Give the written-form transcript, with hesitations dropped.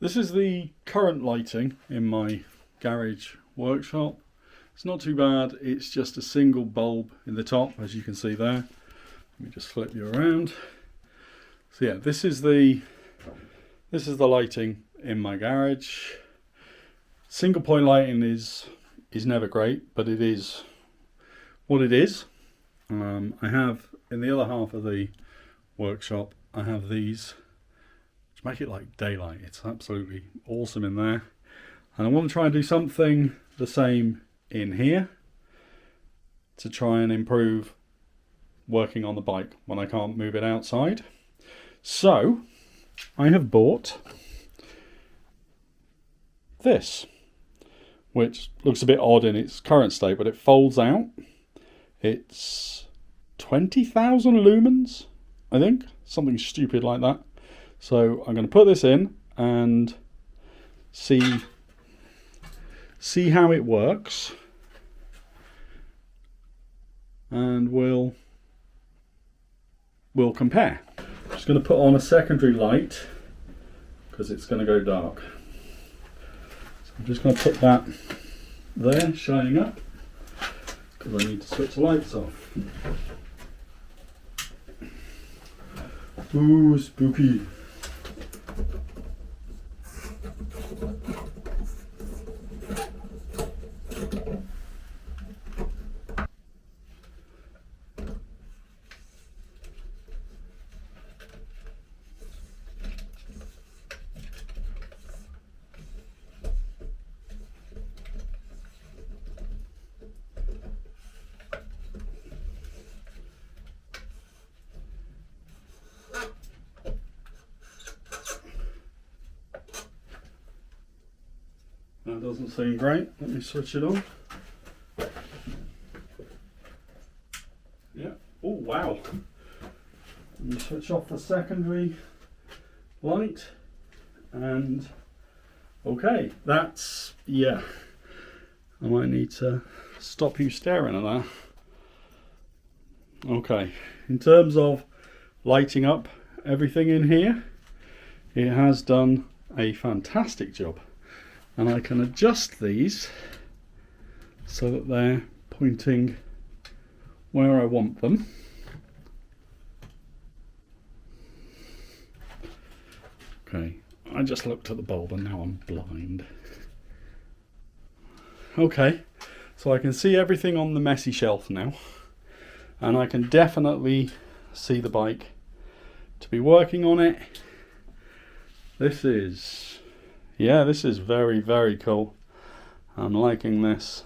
This is the current lighting in my garage workshop. It's not too bad, it's just a single bulb in the top, as you can see there. Let me just flip you around. So yeah, this is the lighting in my garage. Single point lighting is never great, but it is what it is. I have, in the other half of the workshop, I have these which make it like daylight. It's absolutely awesome in there. And I want to try and do something the same in here to try and improve working on the bike when I can't move it outside. So I have bought this, which looks a bit odd in its current state, but it folds out. It's 20,000 lumens, I think, something stupid like that. So I'm going to put this in and see how it works, and we'll compare. I'm just going to put on a secondary light because it's going to go dark. So I'm just going to put that there, shining up, because I need to switch the lights off. Ooh, spooky. That doesn't seem great. Let me switch it on. Yeah. Oh wow. Let me switch off the secondary light. And okay, that's, yeah. I might need to stop you staring at that. Okay, in terms of lighting up everything in here, it has done a fantastic job. And I can adjust these so that they're pointing where I want them. Okay, I just looked at the bulb and now I'm blind. Okay, so I can see everything on the messy shelf now, and I can definitely see the bike to be working on it. This is, yeah, this is very, very cool. I'm liking this